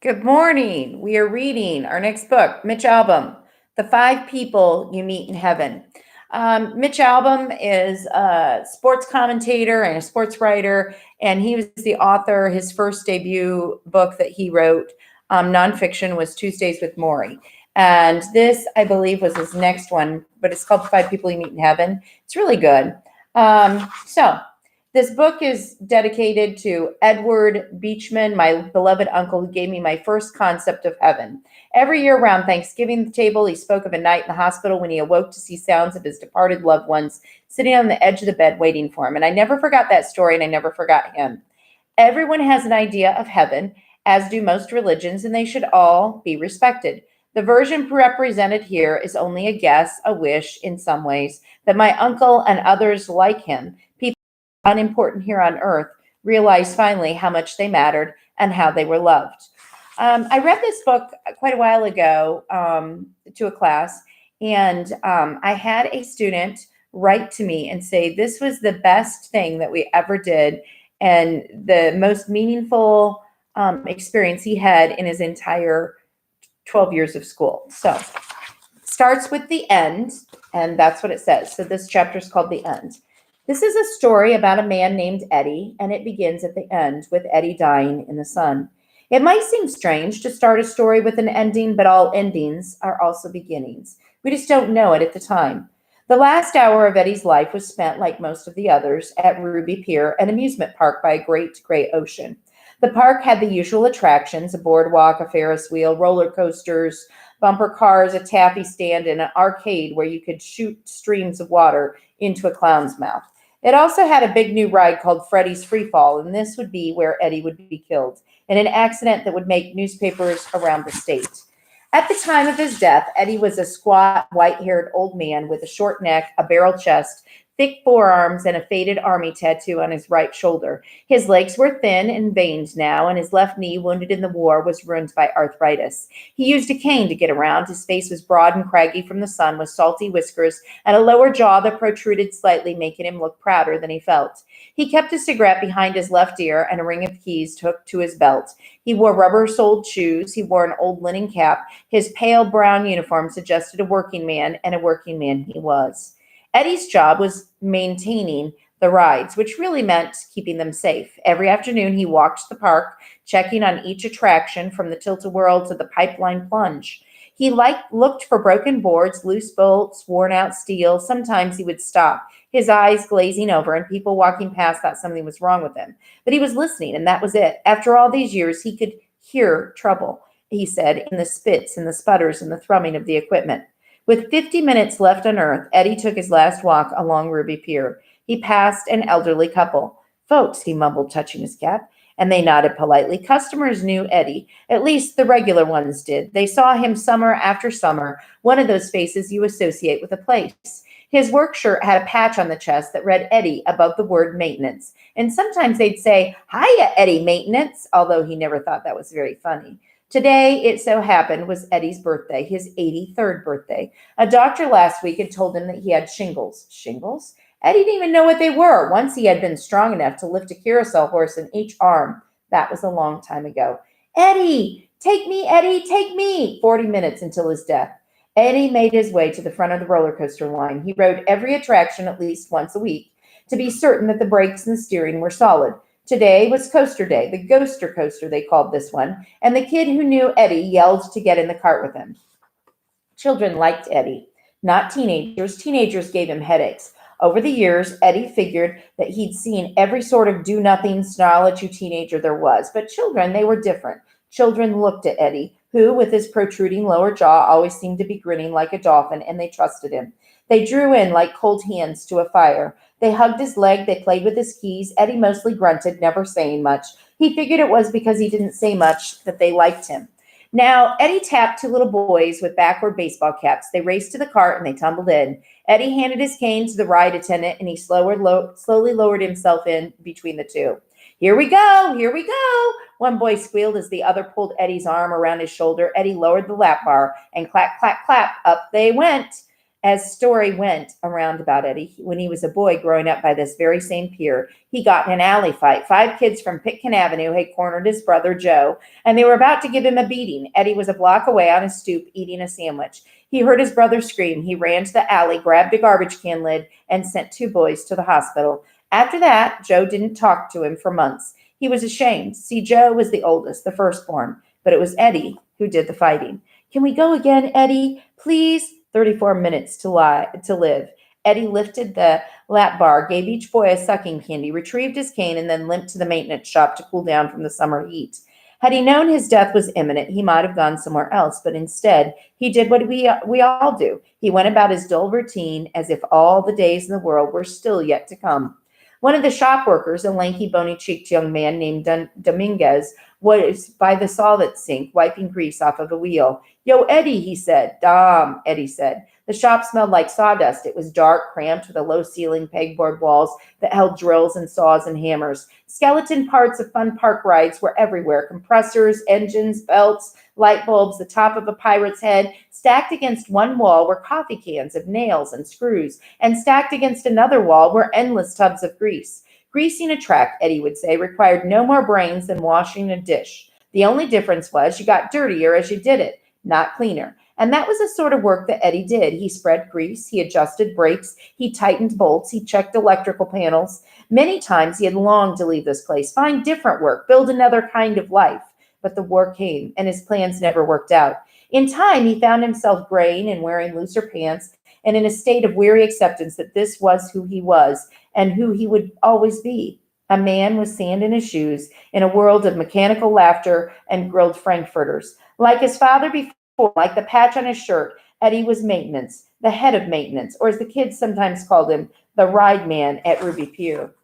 Good morning. We are reading our next book, Mitch Albom, The Five People You Meet in Heaven. Mitch Albom is a sports commentator and a sports writer, and he was the author. His first debut book that he wrote, nonfiction, was Tuesdays with Maury. And this, I believe, was his next one, but it's called The Five People You Meet in Heaven. It's really good. So this book is dedicated to Edward Beechman, my beloved uncle who gave me my first concept of heaven. Every year around Thanksgiving table, he spoke of a night in the hospital when he awoke to see sounds of his departed loved ones sitting on the edge of the bed waiting for him. And I never forgot that story, and I never forgot him. Everyone has an idea of heaven, as do most religions, and they should all be respected. The version represented here is only a guess, a wish in some ways, that my uncle and others like him, people unimportant here on earth, realized finally how much they mattered and how they were loved. I read this book quite a while ago to a class, and I had a student write to me and say this was the best thing that we ever did and the most meaningful experience he had in his entire 12 years of school. So starts with the end, and that's what it says. So this chapter is called The End. This is a story about a man named Eddie, and it begins at the end with Eddie dying in the sun. It might seem strange to start a story with an ending, but all endings are also beginnings. We just don't know it at the time. The last hour of Eddie's life was spent, like most of the others, at Ruby Pier, an amusement park by a great gray ocean. The park had the usual attractions: a boardwalk, a Ferris wheel, roller coasters, bumper cars, a taffy stand, and an arcade where you could shoot streams of water into a clown's mouth. It also had a big new ride called Freddy's Free Fall, and this would be where Eddie would be killed in an accident that would make newspapers around the state. At the time of his death, Eddie was a squat, white-haired old man with a short neck, a barrel chest, thick forearms, and a faded army tattoo on his right shoulder. His legs were thin and veined now, and his left knee, wounded in the war, was ruined by arthritis. He used a cane to get around. His face was broad and craggy from the sun, with salty whiskers and a lower jaw that protruded slightly, making him look prouder than he felt. He kept a cigarette behind his left ear and a ring of keys hooked to his belt. He wore rubber-soled shoes. He wore an old linen cap. His pale brown uniform suggested a working man, and a working man he was. Eddie's job was maintaining the rides, which really meant keeping them safe. Every afternoon, he walked the park, checking on each attraction from the tilt-a-whirl to the pipeline plunge. He looked for broken boards, loose bolts, worn-out steel. Sometimes he would stop, his eyes glazing over, and people walking past thought something was wrong with him. But he was listening, and that was it. After all these years, he could hear trouble, he said, in the spits and the sputters and the thrumming of the equipment. With 50 minutes left on Earth, Eddie took his last walk along Ruby Pier. He passed an elderly couple. "Folks," he mumbled, touching his cap, and they nodded politely. Customers knew Eddie. At least the regular ones did. They saw him summer after summer, one of those faces you associate with a place. His work shirt had a patch on the chest that read Eddie above the word maintenance. And sometimes they'd say, "Hiya, Eddie Maintenance," although he never thought that was very funny. Today, it so happened, was Eddie's birthday, his 83rd birthday. A doctor last week had told him that he had shingles. Shingles? Eddie didn't even know what they were. Once he had been strong enough to lift a carousel horse in each arm. That was a long time ago. "Eddie! Take me, Eddie! Take me!" 40 minutes until his death. Eddie made his way to the front of the roller coaster line. He rode every attraction at least once a week to be certain that the brakes and the steering were solid. Today was coaster day, the ghoster coaster they called this one, and the kid who knew Eddie yelled to get in the cart with him. Children liked Eddie, not teenagers. Teenagers gave him headaches. Over the years, Eddie figured that he'd seen every sort of do-nothing, snarl-at-you teenager there was, but children, they were different. Children looked at Eddie, who, with his protruding lower jaw, always seemed to be grinning like a dolphin, and they trusted him. They drew in like cold hands to a fire. They hugged his leg. They played with his keys. Eddie mostly grunted, never saying much. He figured it was because he didn't say much that they liked him. Now, Eddie tapped two little boys with backward baseball caps. They raced to the cart and they tumbled in. Eddie handed his cane to the ride attendant, and he slowly lowered himself in between the two. "Here we go, here we go," one boy squealed as the other pulled Eddie's arm around his shoulder. Eddie lowered the lap bar, and clap, clap, clap, up they went. As story went around about Eddie, when he was a boy growing up by this very same pier, he got in an alley fight. 5 kids from Pitkin Avenue had cornered his brother Joe, and they were about to give him a beating. Eddie was a block away on his stoop eating a sandwich. He heard his brother scream. He ran to the alley, grabbed a garbage can lid, and sent 2 boys to the hospital. After that, Joe didn't talk to him for months. He was ashamed. See, Joe was the oldest, the firstborn, but it was Eddie who did the fighting. Can we go again, Eddie? Please? 34 minutes to live. Eddie lifted the lap bar, gave each boy a sucking candy, retrieved his cane, and then limped to the maintenance shop to cool down from the summer heat. Had he known his death was imminent, he might have gone somewhere else, but instead, he did what we all do. He went about his dull routine as if all the days in the world were still yet to come. One of the shop workers, a lanky, bony-cheeked young man named Dominguez, was by the solvent sink, wiping grease off of a wheel. Yo, Eddie, he said. Dom, Eddie said. The shop smelled like sawdust. It was dark, cramped, with a low-ceiling, pegboard walls that held drills and saws and hammers. Skeleton parts of fun park rides were everywhere. Compressors, engines, belts, light bulbs, the top of a pirate's head. Stacked against one wall were coffee cans of nails and screws, and stacked against another wall were endless tubs of grease. Greasing a track, Eddie would say, required no more brains than washing a dish. The only difference was you got dirtier as you did it, not cleaner. And that was the sort of work that Eddie did. He spread grease, he adjusted brakes, he tightened bolts, he checked electrical panels. Many times he had longed to leave this place, find different work, build another kind of life. But the war came, and his plans never worked out. In time, he found himself graying and wearing looser pants, and in a state of weary acceptance that this was who he was and who he would always be. A man with sand in his shoes in a world of mechanical laughter and grilled frankfurters. Like his father before, like the patch on his shirt, Eddie was maintenance, the head of maintenance, or as the kids sometimes called him, the ride man at Ruby Pier.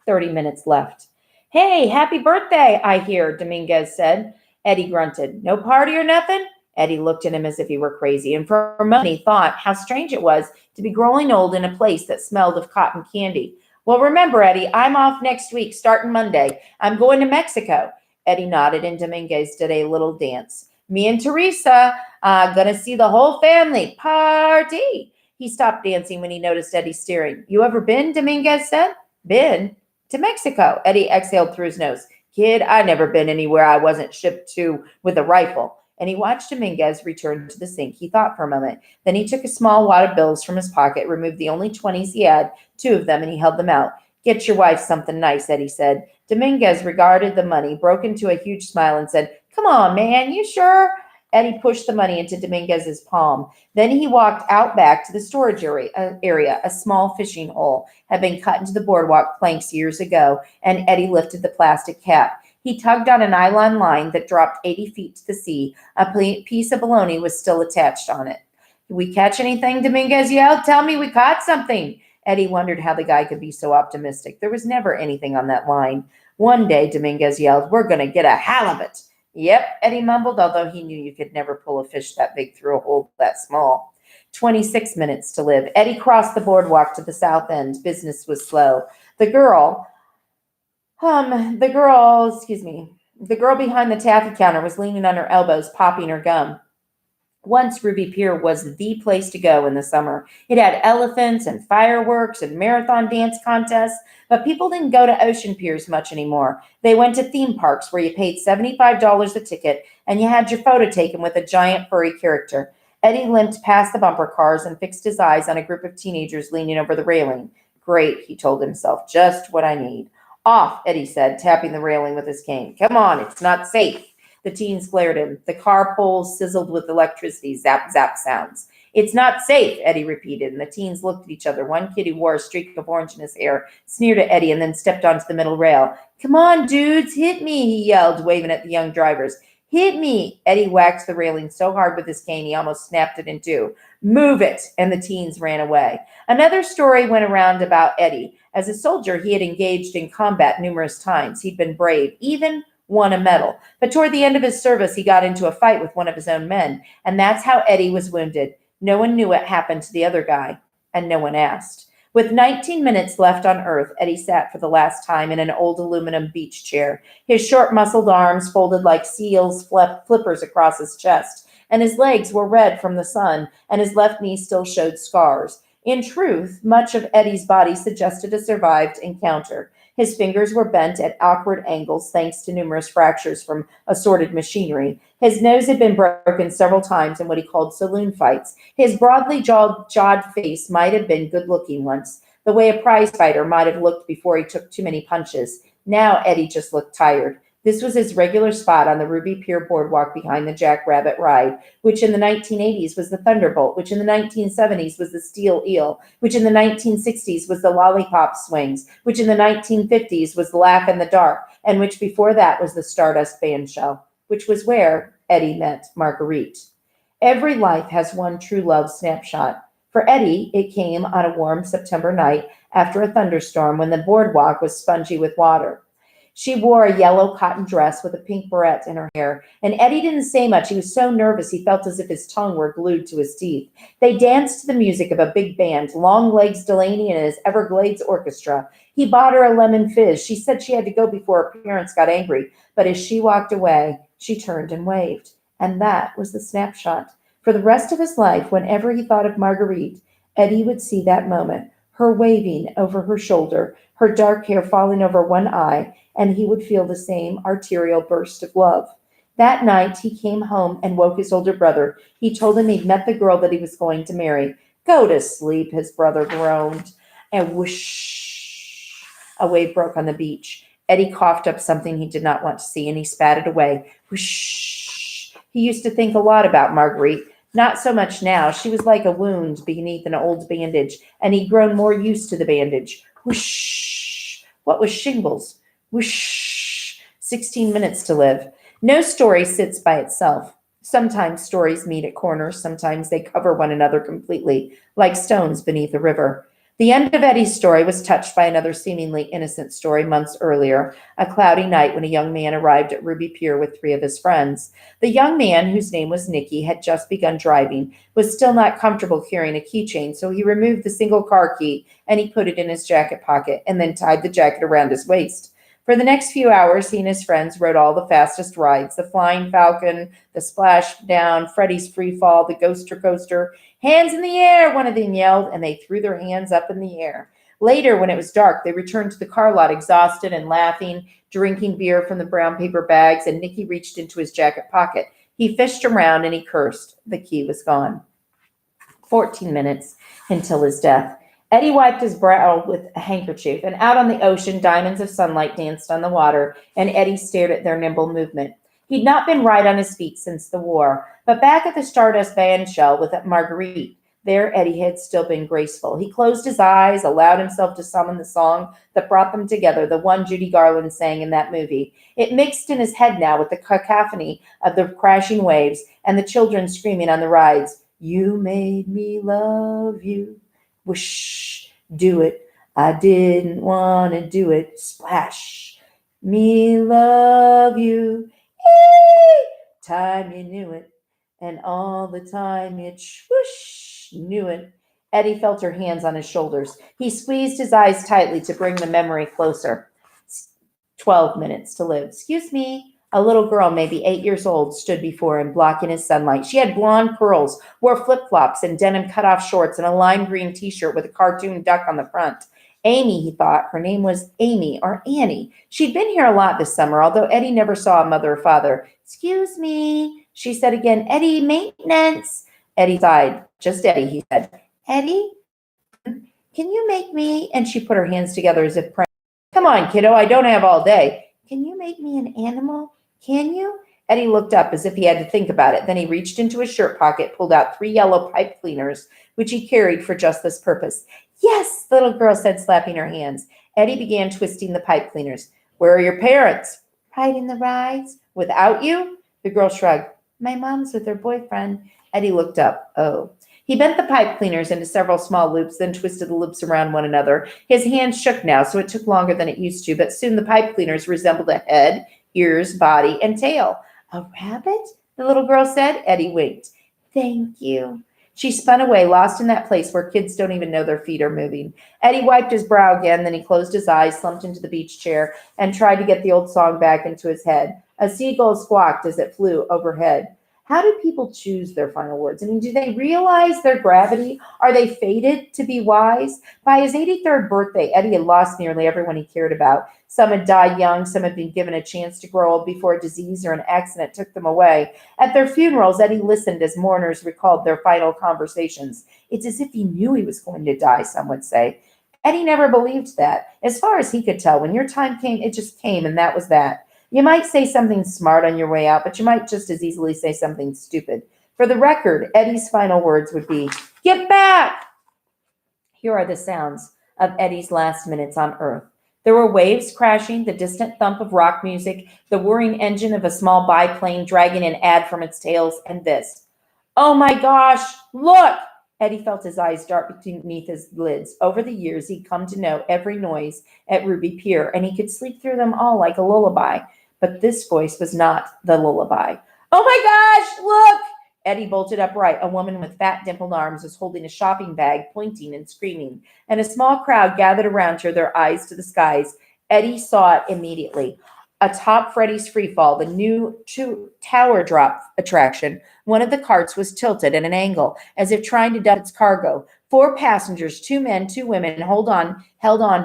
30 minutes left. Hey, happy birthday, I hear, Dominguez said. Eddie grunted. No party or nothing? Eddie looked at him as if he were crazy, and for a moment he thought how strange it was to be growing old in a place that smelled of cotton candy. Well, remember, Eddie, I'm off next week, starting Monday. I'm going to Mexico. Eddie nodded, and Dominguez did a little dance. Me and Teresa, gonna see the whole family. Party! He stopped dancing when he noticed Eddie staring. You ever been? Dominguez said. Been? To Mexico. Eddie exhaled through his nose. Kid, I never been anywhere I wasn't shipped to with a rifle. And he watched Dominguez return to the sink. He thought for a moment. Then he took a small wad of bills from his pocket, removed the only 20s he had, 2 of them, and he held them out. Get your wife something nice, Eddie said. Dominguez regarded the money, broke into a huge smile, and said, Come on, man, you sure? Eddie pushed the money into Dominguez's palm. Then he walked out back to the storage area. A small fishing hole had been cut into the boardwalk planks years ago, and Eddie lifted the plastic cap. He tugged on a nylon line that dropped 80 feet to the sea. A piece of bologna was still attached on it. Did we catch anything? Dominguez yelled. Tell me we caught something. Eddie wondered how the guy could be so optimistic. There was never anything on that line. One day, Dominguez yelled, we're going to get a halibut. Yep, Eddie mumbled, although he knew you could never pull a fish that big through a hole that small. 26 minutes to live. Eddie crossed the boardwalk to the south end. Business was slow. The girl behind the taffy counter was leaning on her elbows, popping her gum. Once Ruby Pier was the place to go in the summer. It had elephants and fireworks and marathon dance contests, but people didn't go to ocean piers much anymore. They went to theme parks where you paid $75 a ticket and you had your photo taken with a giant furry character. Eddie limped past the bumper cars and fixed his eyes on a group of teenagers leaning over the railing. Great, he told himself, just what I need. Off, Eddie said, tapping the railing with his cane. Come on, it's not safe. The teens glared at him. The car poles sizzled with electricity, zap, zap sounds. It's not safe, Eddie repeated, and the teens looked at each other. One kid who wore a streak of orange in his hair sneered at Eddie and then stepped onto the middle rail. Come on, dudes, hit me, he yelled, waving at the young drivers. Hit me! Eddie whacked the railing so hard with his cane he almost snapped it in two. Move it! And the teens ran away. Another story went around about Eddie. As a soldier, he had engaged in combat numerous times. He'd been brave, even won a medal. But toward the end of his service, he got into a fight with one of his own men, and that's how Eddie was wounded. No one knew what happened to the other guy, and no one asked. With 19 minutes left on Earth, Eddie sat for the last time in an old aluminum beach chair, his short muscled arms folded like seals' flippers across his chest. and his legs were red from the sun, and his left knee still showed scars. In truth, much of Eddie's body suggested a survived encounter. His fingers were bent at awkward angles thanks to numerous fractures from assorted machinery. His nose had been broken several times in what he called saloon fights. His broadly jawed face might have been good looking once, the way a prize fighter might have looked before he took too many punches. Now Eddie just looked tired. This was his regular spot on the Ruby Pier boardwalk behind the Jackrabbit Ride, which in the 1980s was the Thunderbolt, which in the 1970s was the Steel Eel, which in the 1960s was the Lollipop Swings, which in the 1950s was the Laugh in the Dark, and which before that was the Stardust Bandshell, which was where Eddie met Marguerite. Every life has one true love snapshot. For Eddie, it came on a warm September night after a thunderstorm when the boardwalk was spongy with water. She wore a yellow cotton dress with a pink barrette in her hair, and Eddie didn't say much. He was so nervous he felt as if his tongue were glued to his teeth. They danced to the music of a big band, Longlegs Delaney and his Everglades Orchestra. He bought her a lemon fizz. She said she had to go before her parents got angry, but as she walked away, she turned and waved. And that was the snapshot. For the rest of his life, whenever he thought of Marguerite, Eddie would see that moment, her waving over her shoulder, her dark hair falling over one eye, and he would feel the same arterial burst of love. That night, he came home and woke his older brother. He told him he'd met the girl that he was going to marry. Go to sleep, his brother groaned. And whoosh, a wave broke on the beach. Eddie coughed up something he did not want to see, and he spat it away. Whoosh. He used to think a lot about Marguerite. Not so much now. She was like a wound beneath an old bandage, and he'd grown more used to the bandage. Whoosh. What was shingles? Whoosh. 16 minutes to live. No story sits by itself. Sometimes stories meet at corners. Sometimes they cover one another completely, like stones beneath a river. The end of Eddie's story was touched by another seemingly innocent story months earlier, a cloudy night when a young man arrived at Ruby Pier with 3 of his friends. The young man, whose name was Nicky, had just begun driving, was still not comfortable carrying a keychain, so he removed the single car key and he put it in his jacket pocket and then tied the jacket around his waist. For the next few hours, he and his friends rode all the fastest rides, the Flying Falcon, the Splashdown, Freddy's Free Fall, the Ghoster Coaster. Hands in the air, one of them yelled, and they threw their hands up in the air. Later, when it was dark, they returned to the car lot exhausted and laughing, drinking beer from the brown paper bags, and Nicky reached into his jacket pocket. He fished around and he cursed. The key was gone. 14 minutes until his death. Eddie wiped his brow with a handkerchief, and out on the ocean, diamonds of sunlight danced on the water, and Eddie stared at their nimble movement. He'd not been right on his feet since the war, but back at the Stardust Bandshell with Marguerite, there Eddie had still been graceful. He closed his eyes, allowed himself to summon the song that brought them together, the one Judy Garland sang in that movie. It mixed in his head now with the cacophony of the crashing waves and the children screaming on the rides. You made me love you. Whoosh, do it. I didn't want to do it. Splash. Me love you. Eee! Time you knew it. And all the time you swoosh, knew it. Eddie felt her hands on his shoulders. He squeezed his eyes tightly to bring the memory closer. 12 minutes to live. Excuse me. A little girl, maybe 8 years old, stood before him, blocking his sunlight. She had blonde curls, wore flip-flops and denim cutoff shorts, and a lime green t-shirt with a cartoon duck on the front. Amy, he thought. Her name was Amy or Annie. She'd been here a lot this summer, although Eddie never saw a mother or father. Excuse me, she said again. Eddie, maintenance. Eddie sighed. Just Eddie, he said. Eddie, can you make me? And she put her hands together as if praying. Come on, kiddo, I don't have all day. Can you make me an animal? Can you? Eddie looked up as if he had to think about it. Then he reached into his shirt pocket, pulled out 3 yellow pipe cleaners, which he carried for just this purpose. Yes, the little girl said, slapping her hands. Eddie began twisting the pipe cleaners. Where are your parents? Riding the rides. Without you? The girl shrugged. My mom's with her boyfriend. Eddie looked up. Oh. He bent the pipe cleaners into several small loops, then twisted the loops around one another. His hands shook now, so it took longer than it used to, but soon the pipe cleaners resembled a head, ears, body, and tail. A rabbit? The little girl said. Eddie winked. Thank you. She spun away, lost in that place where kids don't even know their feet are moving. Eddie wiped his brow again, then he closed his eyes, slumped into the beach chair, and tried to get the old song back into his head. A seagull squawked as it flew overhead. How do people choose their final words? I mean, do they realize their gravity? Are they fated to be wise? By his 83rd birthday, Eddie had lost nearly everyone he cared about. Some had died young, some had been given a chance to grow old before a disease or an accident took them away. At their funerals, Eddie listened as mourners recalled their final conversations. It's as if he knew he was going to die, some would say. Eddie never believed that. As far as he could tell, when your time came, it just came, and that was that. You might say something smart on your way out, but you might just as easily say something stupid. For the record, Eddie's final words would be, "Get back!" Here are the sounds of Eddie's last minutes on Earth. There were waves crashing, the distant thump of rock music, the whirring engine of a small biplane dragging an ad from its tails, and this. "Oh my gosh, look!" Eddie felt his eyes dart beneath his lids. Over the years, he'd come to know every noise at Ruby Pier, and he could sleep through them all like a lullaby. But this voice was not the lullaby. "Oh my gosh, look!" Eddie bolted upright. A woman with fat, dimpled arms was holding a shopping bag, pointing and screaming, and a small crowd gathered around her, their eyes to the skies. Eddie saw it immediately. Atop Freddy's Freefall, the new tower drop attraction, one of the carts was tilted at an angle, as if trying to dump its cargo. 4 passengers, 2 men, 2 women, held on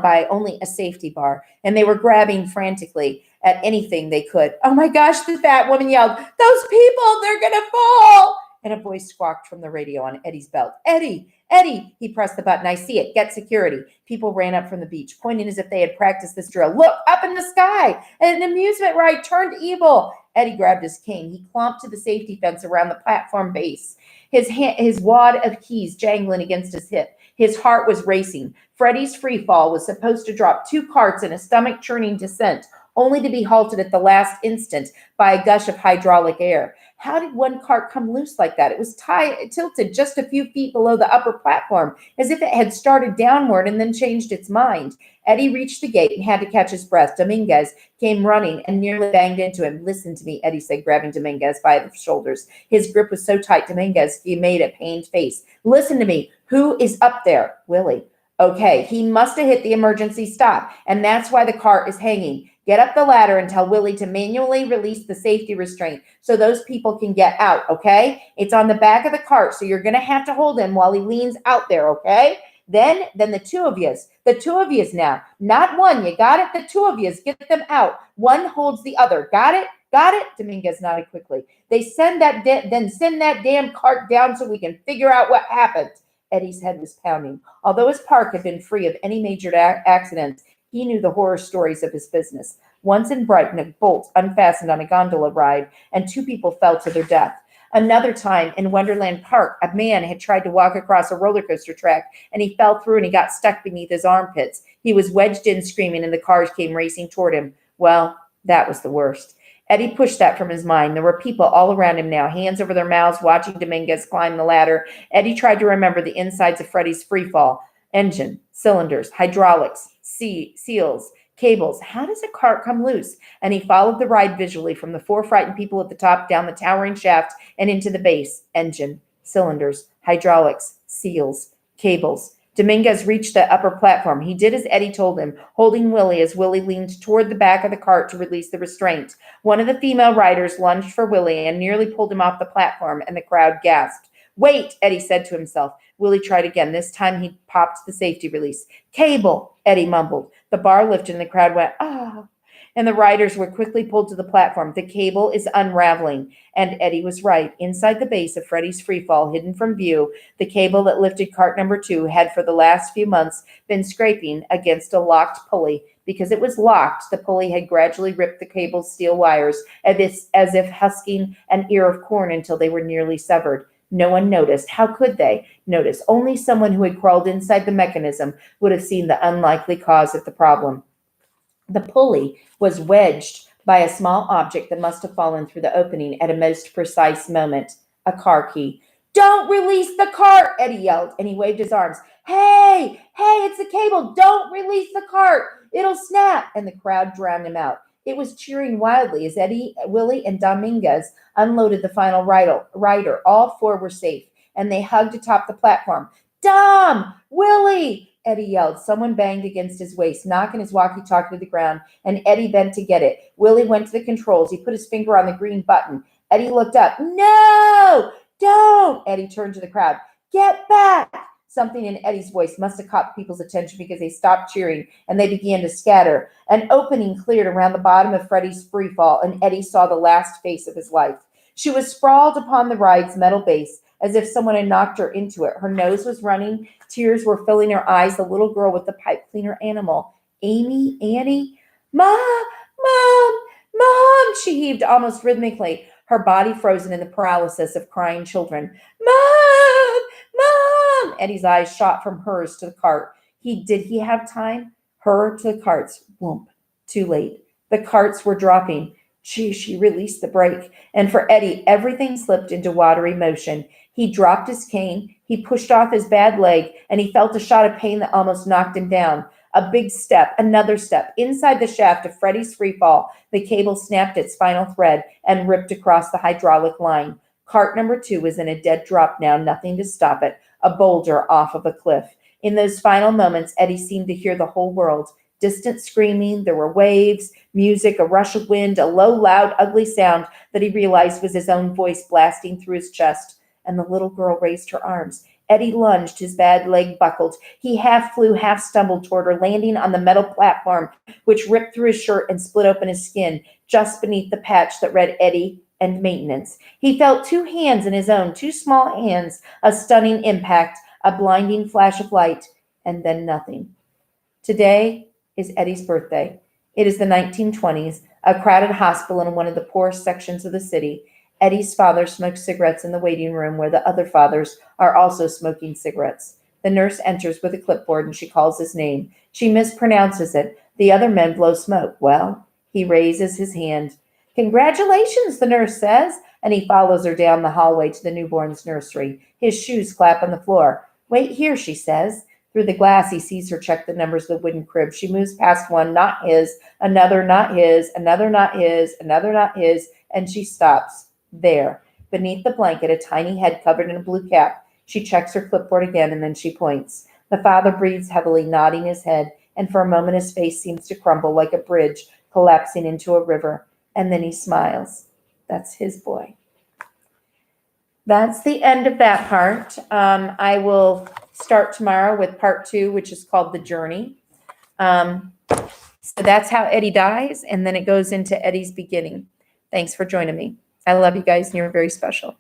by only a safety bar, and they were grabbing frantically at anything they could. "Oh my gosh," the fat woman yelled, "those people, they're gonna fall!" And a voice squawked from the radio on Eddie's belt. "Eddie, Eddie!" He pressed the button. "I see it. Get security." People ran up from the beach, pointing as if they had practiced this drill. "Look, up in the sky! An amusement ride turned evil!" Eddie grabbed his cane. He clomped to the safety fence around the platform base, his wad of keys jangling against his hip. His heart was racing. Freddy's Freefall was supposed to drop 2 carts in a stomach-churning descent, only to be halted at the last instant by a gush of hydraulic air. How did one cart come loose like that? It was tilted just a few feet below the upper platform, as if it had started downward and then changed its mind. Eddie reached the gate and had to catch his breath. Dominguez came running and nearly banged into him. "Listen to me," Eddie said, grabbing Dominguez by the shoulders. His grip was so tight, Dominguez, he made a pained face. "Listen to me. Who is up there?" "Willie." "Okay, he must have hit the emergency stop, and that's why the cart is hanging. Get up the ladder and tell Willie to manually release the safety restraint so those people can get out, okay? It's on the back of the cart, so you're going to have to hold him while he leans out there, okay? Then the two of yous now. Not one, you got it? The 2 of yous, get them out. One holds the other. Got it? Got it?" Dominguez nodded quickly. Then send that damn cart down so we can figure out what happened." Eddie's head was pounding. Although his park had been free of any major accidents, he knew the horror stories of his business. Once in Brighton, a bolt unfastened on a gondola ride, and 2 people fell to their death. Another time in Wonderland Park, a man had tried to walk across a roller coaster track, and he fell through and he got stuck beneath his armpits. He was wedged in screaming, and the cars came racing toward him. Well, that was the worst. Eddie pushed that from his mind. There were people all around him now, hands over their mouths, watching Dominguez climb the ladder. Eddie tried to remember the insides of Freddy's Freefall. Engine, cylinders, hydraulics, seals, cables. How does a cart come loose? And he followed the ride visually from the 4 frightened people at the top down the towering shaft and into the base. Engine, cylinders, hydraulics, seals, cables. Dominguez reached the upper platform. He did as Eddie told him, holding Willie as Willie leaned toward the back of the cart to release the restraint. One of the female riders lunged for Willie and nearly pulled him off the platform, and the crowd gasped. "Wait," Eddie said to himself. Willie tried again. This time he popped the safety release. "Cable," Eddie mumbled. The bar lifted and the crowd went, "Ah." And the riders were quickly pulled to the platform. "The cable is unraveling." And Eddie was right. Inside the base of Freddy's Freefall, hidden from view, the cable that lifted cart number 2 had for the last few months been scraping against a locked pulley. Because it was locked, the pulley had gradually ripped the cable's steel wires as if husking an ear of corn until they were nearly severed. No one noticed. How could they notice? Only someone who had crawled inside the mechanism would have seen the unlikely cause of the problem. The pulley was wedged by a small object that must have fallen through the opening at a most precise moment. A car key. "Don't release the cart," Eddie yelled, and he waved his arms. Hey, it's the cable. Don't release the cart. It'll snap." And the crowd drowned him out. It was cheering wildly as Eddie, Willie, and Dominguez unloaded the final rider. All 4 were safe, and they hugged atop the platform. "Dom! Willie!" Eddie yelled. Someone banged against his waist, knocking his walkie-talkie to the ground, and Eddie bent to get it. Willie went to the controls. He put his finger on the green button. Eddie looked up. No, don't. Eddie turned to the crowd. Get back. Something in Eddie's voice must have caught people's attention because they stopped cheering and they began to scatter. An opening cleared around the bottom of Freddie's free fall, and Eddie saw the last face of his life. She was sprawled upon the ride's metal base as if someone had knocked her into it. Her nose was running. Tears were filling her eyes. The little girl with the pipe cleaner animal. Amy, Annie, Mom, Mom, she heaved almost rhythmically, her body frozen in the paralysis of crying children. Mom, Mom! Eddie's eyes shot from hers to the cart. Did he have time? Her to the carts. Whoomp. Too late. The carts were dropping. She released the brake. And for Eddie, everything slipped into watery motion. He dropped his cane. He pushed off his bad leg, and he felt a shot of pain that almost knocked him down. A big step, another step. Inside the shaft of Freddie's freefall, the cable snapped its final thread and ripped across the hydraulic line. Cart number 2 was in a dead drop now, nothing to stop it, a boulder off of a cliff. In those final moments, Eddie seemed to hear the whole world. Distant screaming, there were waves, music, a rush of wind, a low, loud, ugly sound that he realized was his own voice blasting through his chest. And the little girl raised her arms. Eddie lunged, his bad leg buckled. He half flew, half stumbled toward her, landing on the metal platform, which ripped through his shirt and split open his skin, just beneath the patch that read Eddie and maintenance. He felt 2 hands in his own, 2 small hands, a stunning impact, a blinding flash of light, and then nothing. Today is Eddie's birthday. It is the 1920s, a crowded hospital in one of the poorest sections of the city. Eddie's father smokes cigarettes in the waiting room where the other fathers are also smoking cigarettes. The nurse enters with a clipboard and she calls his name. She mispronounces it. The other men blow smoke. Well, he raises his hand. Congratulations, the nurse says, and he follows her down the hallway to the newborn's nursery. His shoes clap on the floor. Wait here, she says. Through the glass, he sees her check the numbers of the wooden crib. She moves past one, not his, another, not his, another, not his, another, not his, and she stops. There, beneath the blanket, a tiny head covered in a blue cap. She checks her clipboard again, and then she points. The father breathes heavily, nodding his head, and for a moment his face seems to crumble like a bridge collapsing into a river. And then he smiles. That's his boy. That's the end of that part. I will start tomorrow with part 2, which is called The Journey. So that's how Eddie dies, and then it goes into Eddie's beginning. Thanks for joining me. I love you guys, and you're very special.